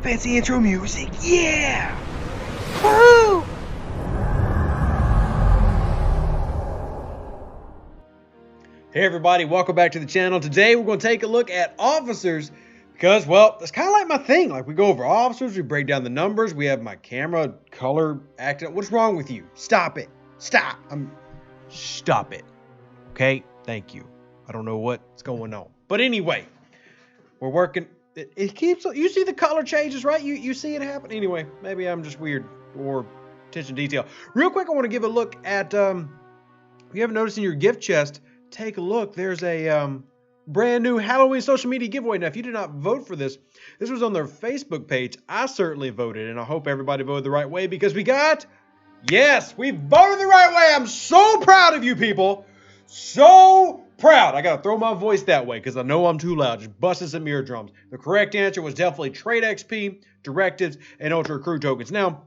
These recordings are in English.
Fancy intro music, yeah! Woo! Hey everybody, welcome back to the channel. Today we're going to take a look at officers because, well, that's kind of like my thing. Like, we go over officers, we break down the numbers, we have my camera color acting. What's wrong with you? Stop it. Stop. Stop it. Okay? Thank you. I don't know what's going on. But anyway, we're working. It keeps, you see the color changes, right? You see it happen. Anyway, maybe I'm just weird or attention to detail. Real quick, I want to give a look at, if you haven't noticed in your gift chest, take a look. There's a brand new Halloween social media giveaway. Now, if you did not vote for this was on their Facebook page. I certainly voted, and I hope everybody voted the right way because we voted the right way. I'm so proud of you people. So proud. I got to throw my voice that way because I know I'm too loud. Just busting some eardrums. The correct answer was definitely trade XP, directives, and ultra accrue tokens. Now,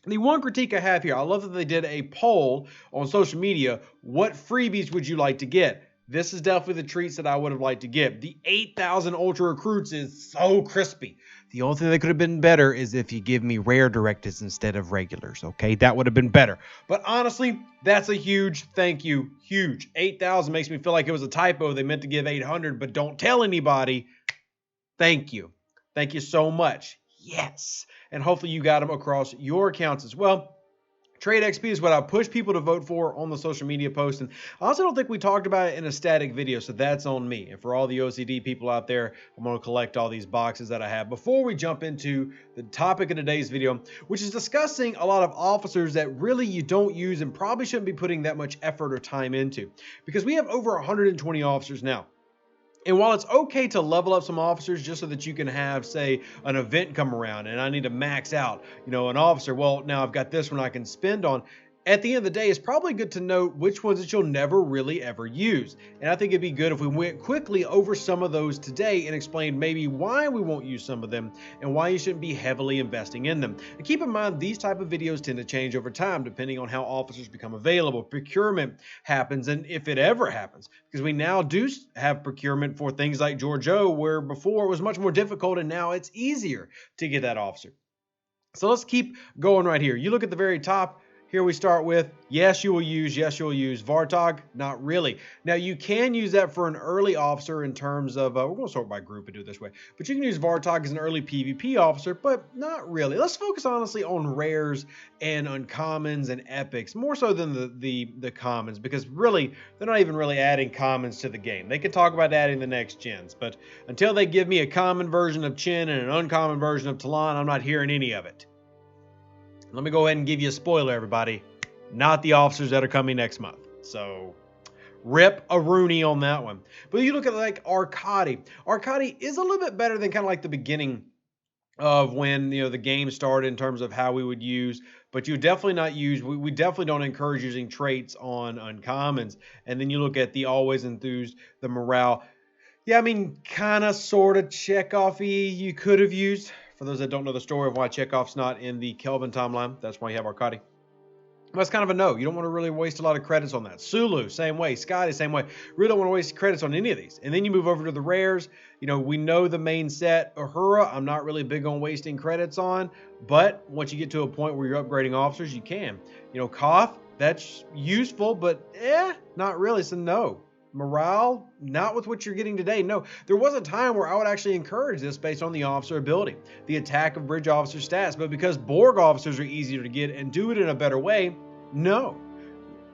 the one critique I have here, I love that they did a poll on social media. What freebies would you like to get? This is definitely the treats that I would have liked to get. The 8,000 ultra recruits is so crispy. The only thing that could have been better is if you give me rare directives instead of regulars, okay? That would have been better. But honestly, that's a huge thank you. Huge. 8,000 makes me feel like it was a typo. They meant to give 800, but don't tell anybody. Thank you. Thank you so much. Yes. And hopefully you got them across your accounts as well. Trade XP is what I push people to vote for on the social media post. And I also don't think we talked about it in a static video, so that's on me. And for all the OCD people out there, I'm going to collect all these boxes that I have. Before we jump into the topic of today's video, which is discussing a lot of officers that really you don't use and probably shouldn't be putting that much effort or time into. Because we have over 120 officers now. And while it's okay to level up some officers just so that you can have, say, an event come around and I need to max out, an officer, well, now I've got this one I can spend on. At the end of the day, it's probably good to note which ones that you'll never really ever use. And I think it'd be good if we went quickly over some of those today and explained maybe why we won't use some of them and why you shouldn't be heavily investing in them. And keep in mind, these type of videos tend to change over time depending on how officers become available. Procurement happens, and if it ever happens, because we now do have procurement for things like George O, where before it was much more difficult and now it's easier to get that officer. So let's keep going right here. You look at the very top. Here we start with, yes, you will use Vartog, not really. Now, you can use that for an early officer in terms of, we're going to sort by group and do it this way, but you can use Vartog as an early PvP officer, but not really. Let's focus honestly on rares and uncommons and epics, more so than the commons, because really, they're not even really adding commons to the game. They could talk about adding the next gens, but until they give me a common version of Chen and an uncommon version of Talon, I'm not hearing any of it. Let me go ahead and give you a spoiler, everybody. Not the officers that are coming next month. So, rip a Rooney on that one. But you look at like Arcadi. Arcadi is a little bit better than kind of like the beginning of when the game started in terms of how we would use. But you definitely not use. We definitely don't encourage using traits on uncommons. And then you look at the always enthused, the morale. Yeah, I mean, kind of, sort of Chekhov-y you could have used. For those that don't know the story of why Chekhov's not in the Kelvin timeline, that's why you have Arcadi. That's kind of a no. You don't want to really waste a lot of credits on that. Sulu, same way. Scotty, same way. Really don't want to waste credits on any of these. And then you move over to the rares. We know the main set. Uhura, I'm not really big on wasting credits on. But once you get to a point where you're upgrading officers, you can. Koth, that's useful, but not really. So no. Morale, not with what you're getting today. No, there was a time where I would actually encourage this based on the officer ability, the attack of bridge officer stats, but because Borg officers are easier to get and do it in a better way, no.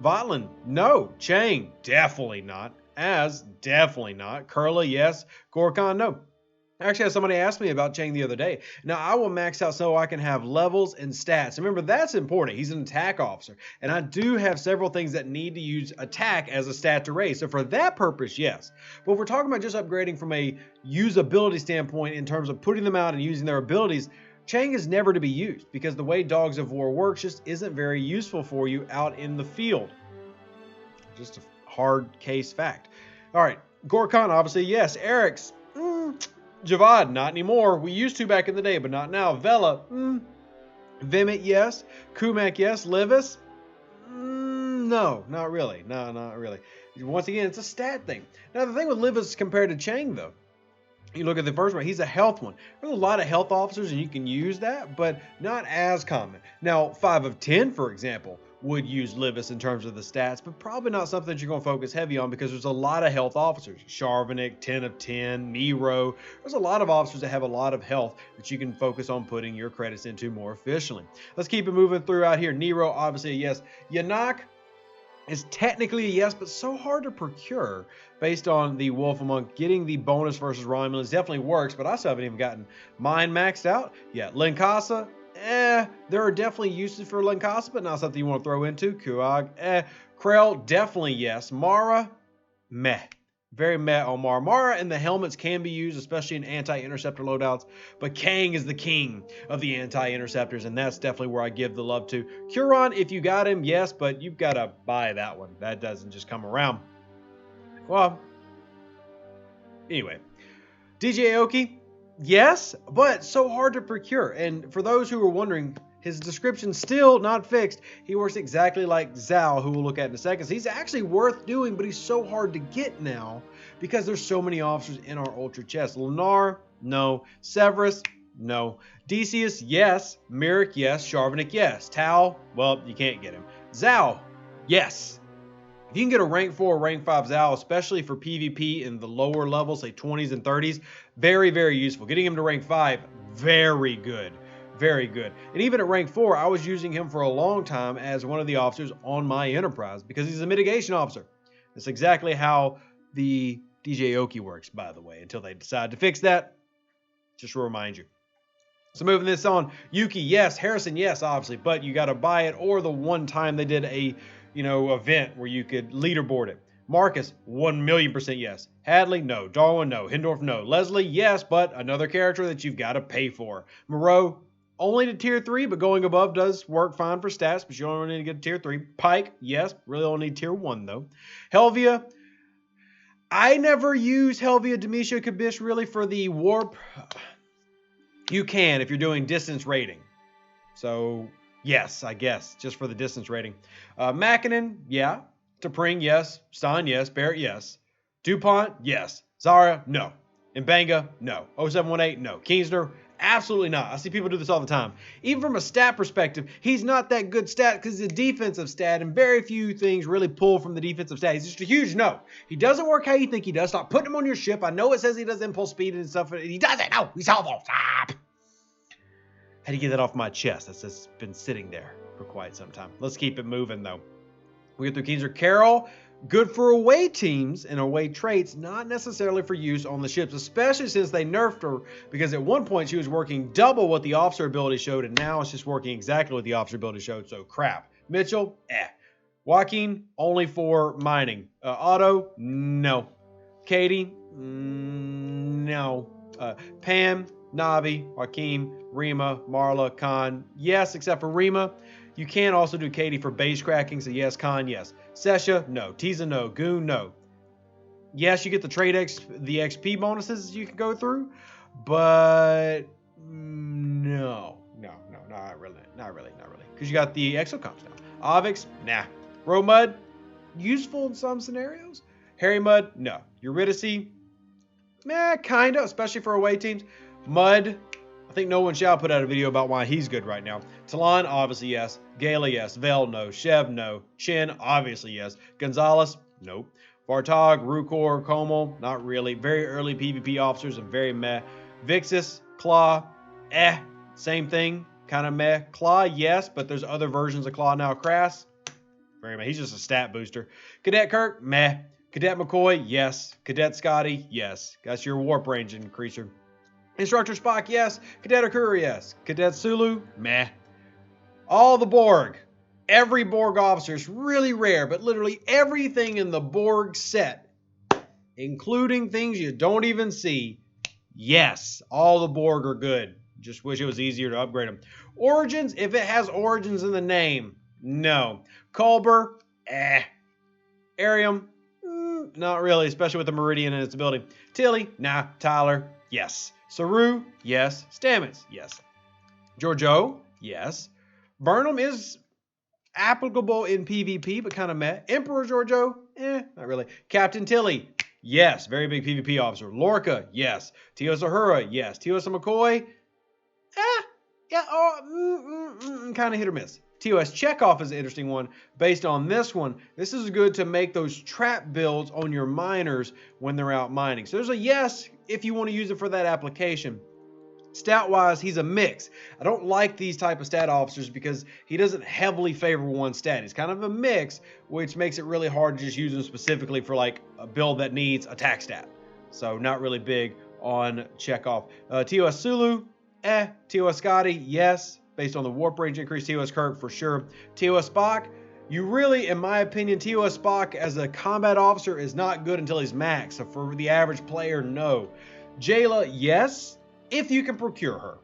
Votlin, no. Chang, definitely not. Az, definitely not. Kurla, yes. Gorkon, no. I actually had somebody ask me about Chang the other day. Now, I will max out so I can have levels and stats. Remember, that's important. He's an attack officer. And I do have several things that need to use attack as a stat to raise. So for that purpose, yes. But if we're talking about just upgrading from a usability standpoint in terms of putting them out and using their abilities, Chang is never to be used because the way Dogs of War works just isn't very useful for you out in the field. Just a hard case fact. All right, Gorkon, obviously, yes. Eric's, Javad, not anymore. We used to back in the day, but not now. Vela, Vimit, yes. Kumak, yes. Livis, no, not really. No, not really. Once again, it's a stat thing. Now, the thing with Livis compared to Chang, though, You look at the first one, he's a health one. There's a lot of health officers and you can use that, but not as common. Now, 5 of 10, for example, would use Livis in terms of the stats, but probably not something that you're going to focus heavy on because there's a lot of health officers. Charvanik, 10 of 10, Nero. There's a lot of officers that have a lot of health that you can focus on putting your credits into more efficiently. Let's keep it moving through out here. Nero, obviously a yes. Yanak is technically a yes, but so hard to procure based on the Wolf Among. Getting the bonus versus Romulans definitely works, but I still haven't even gotten mine maxed out yet. Linkasa, there are definitely uses for Linkasa, but not something you want to throw into. Kuag, Krell, definitely yes. Mara, meh. Very meh on Mara. Mara and the helmets can be used, especially in anti-interceptor loadouts, but Kang is the king of the anti-interceptors, and that's definitely where I give the love to. Curon, if you got him, yes, but you've got to buy that one. That doesn't just come around. Well, anyway. DJ Aoki, yes, but so hard to procure. And for those who are wondering, his description's still not fixed. He works exactly like Zhao, who we'll look at in a second. So he's actually worth doing, but he's so hard to get now because there's so many officers in our Ultra chest. Lunar, no. Severus, no. Decius, yes. Merrick, yes. Charvanik, yes. Tau, well, you can't get him. Zhao, yes. If you can get a rank 4 or rank 5 Zhao, especially for PvP in the lower levels, say 20s and 30s, very, very useful. Getting him to rank 5, very good. Very good. And even at rank 4, I was using him for a long time as one of the officers on my Enterprise because he's a mitigation officer. That's exactly how the DJ Aoki works, by the way, until they decide to fix that. Just to remind you. So moving this on, Yuki, yes. Harrison, yes, obviously, but you got to buy it, or the one time they did a event where you could leaderboard it. Marcus, 1,000,000% yes. Hadley, no. Darwin, no. Hindorf, no. Leslie, yes, but another character that you've got to pay for. Moreau, only to tier 3, but going above does work fine for stats, but you only need to get to tier 3. Pike, yes, really only need tier 1 though. Helvia, I never use Helvia, Demetia, Kabish really for the warp. You can if you're doing distance rating. So yes, I guess, just for the distance rating. Mackinnon, yeah. T'Pring, yes. Stein, yes. Barrett, yes. DuPont, yes. Zara, no. Mbanga, no. 0718, no. Kienzner, absolutely not. I see people do this all the time. Even from a stat perspective, he's not that good stat because he's a defensive stat, and very few things really pull from the defensive stat. He's just a huge no. He doesn't work how you think he does. Stop putting him on your ship. I know it says he does impulse speed and stuff. He doesn't. No, he's awful. Stop. Had to get that off my chest. That's just been sitting there for quite some time. Let's keep it moving, though. We get through Kienzner. Carol, good for away teams and away traits, not necessarily for use on the ships, especially since they nerfed her, because at one point she was working double what the officer ability showed, and now it's just working exactly what the officer ability showed, so crap. Mitchell, Joaquin, only for mining. Otto, no. Katie, no. Pam, Navi, Joaquin, Rima, Marla, Khan, yes, except for Rima. You can also do Katie for base cracking, so yes. Khan, yes. Sesha, no. Tiza, no. Goon, no. Yes, you get the the XP bonuses you can go through, but no, not really. Because you got the exocomps now. Avix, nah. Romud, useful in some scenarios. Harry Mud, no. Eurydice, kinda, especially for away teams. Mud, I think no one shall put out a video about why he's good right now. Talon, obviously yes. Gala, yes. Vel, no. Shev, no. Chin, obviously yes. Gonzalez, nope. Vartog, Rukor, Komel, not really. Very early PvP officers and very meh. Vixis, Claw, same thing, kind of meh. Claw, yes, but there's other versions of Claw now. Crass, very meh. He's just a stat booster. Cadet Kirk, meh. Cadet McCoy, yes. Cadet Scotty, yes. That's your warp range increaser. Instructor Spock, yes. Cadet Akura, yes. Cadet Sulu, meh. All the Borg. Every Borg officer is really rare, but literally everything in the Borg set, including things you don't even see, yes. All the Borg are good. Just wish it was easier to upgrade them. Origins, if it has Origins in the name, no. Culber, Arium, not really, especially with the Meridian and its ability. Tilly, nah. Tyler, yes. Saru, yes. Stamets, yes. Giorgio, yes. Burnham is applicable in PvP, but kind of meh. Emperor Giorgio, not really. Captain Tilly, Yes. Very big PvP officer. Lorca, yes. Teos Ahura, yes. Teos McCoy, yeah, kind of hit or miss. TOS Chekhov is an interesting one. Based on this one, this is good to make those trap builds on your miners when they're out mining. So there's a yes if you want to use it for that application. Stat-wise, he's a mix. I don't like these type of stat officers because he doesn't heavily favor one stat. He's kind of a mix, which makes it really hard to just use him specifically for like a build that needs attack stat. So not really big on Chekhov. TOS Sulu, TOS Scotty, yes. Based on the warp range increase, TOS Kirk for sure. TOS Spock, you really, in my opinion, TOS Spock as a combat officer is not good until he's max. So for the average player, no. Jayla, yes, if you can procure her.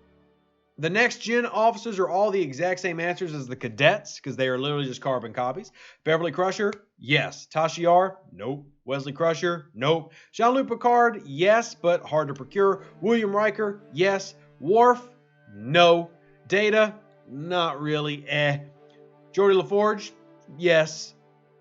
The next gen officers are all the exact same answers as the cadets because they are literally just carbon copies. Beverly Crusher, yes. Tashiar, nope. Wesley Crusher, nope. Jean-Luc Picard, yes, but hard to procure. William Riker, yes. Worf, no. Data, not really, Geordi LaForge, yes.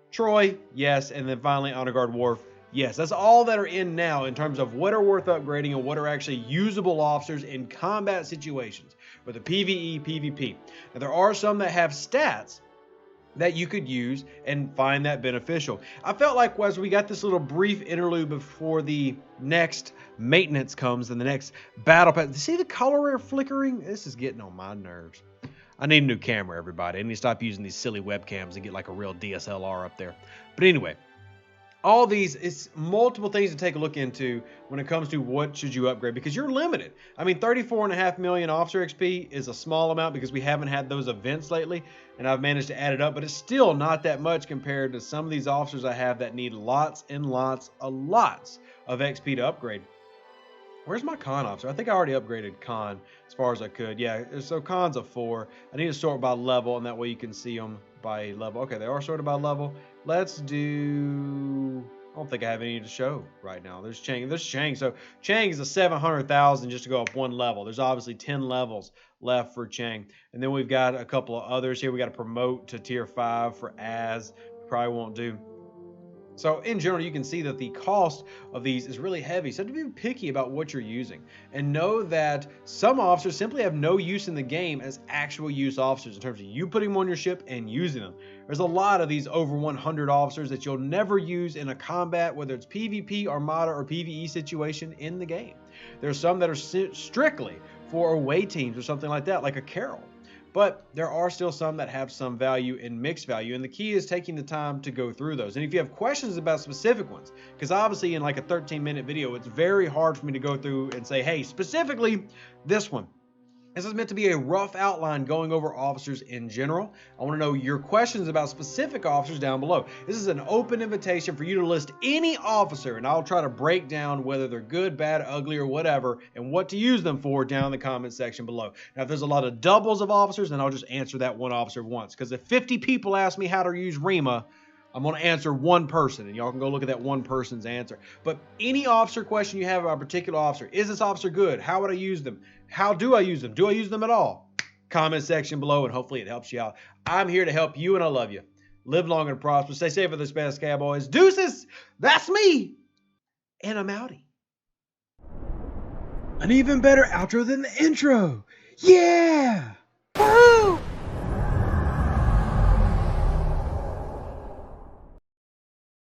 Troy, yes. And then finally, Honor Guard Worf, yes. That's all that are in now in terms of what are worth upgrading and what are actually usable officers in combat situations, whether PvE, PvP. Now, there are some that have stats that you could use and find that beneficial. I felt like as we got this little brief interlude before the next maintenance comes and the next battle pass. See the color flickering? This is getting on my nerves. I need a new camera, everybody. I need to stop using these silly webcams and get like a real DSLR up there. But anyway, all these, it's multiple things to take a look into when it comes to what should you upgrade because you're limited. I mean, 34.5 million officer XP is a small amount because we haven't had those events lately and I've managed to add it up, but it's still not that much compared to some of these officers I have that need lots and lots of XP to upgrade. Where's my con officer? I think I already upgraded con as far as I could. Yeah, so con's a 4. I need to sort by level, and that way you can see them by level. Okay, they are sorted by level. Let's do... I don't think I have any to show right now. There's Chang. There's Chang. So Chang is a 700,000 just to go up one level. There's obviously 10 levels left for Chang. And then we've got a couple of others here. We got to promote to tier 5 for Az. Probably won't do. So in general, you can see that the cost of these is really heavy. So to be picky about what you're using and know that some officers simply have no use in the game as actual use officers in terms of you putting them on your ship and using them. There's a lot of these over 100 officers that you'll never use in a combat, whether it's PvP, Armada, or PvE situation in the game. There's some that are strictly for away teams or something like that, like a Carol. But there are still some that have some value and mixed value, and the key is taking the time to go through those. And if you have questions about specific ones, because obviously in like a 13-minute video, it's very hard for me to go through and say, hey, specifically this one. This is meant to be a rough outline going over officers in general. I want to know your questions about specific officers down below. This is an open invitation for you to list any officer, and I'll try to break down whether they're good, bad, ugly, or whatever, and what to use them for down in the comment section below. Now, if there's a lot of doubles of officers, then I'll just answer that one officer once, because if 50 people ask me how to use Rima, I'm going to answer one person, and y'all can go look at that one person's answer. But any officer question you have about a particular officer, is this officer good? How would I use them? How do I use them? Do I use them at all? Comment section below, and hopefully it helps you out. I'm here to help you, and I love you. Live long and prosper. Stay safe with this best cowboys. Deuces, that's me, and I'm outie. An even better outro than the intro. Yeah! Woo!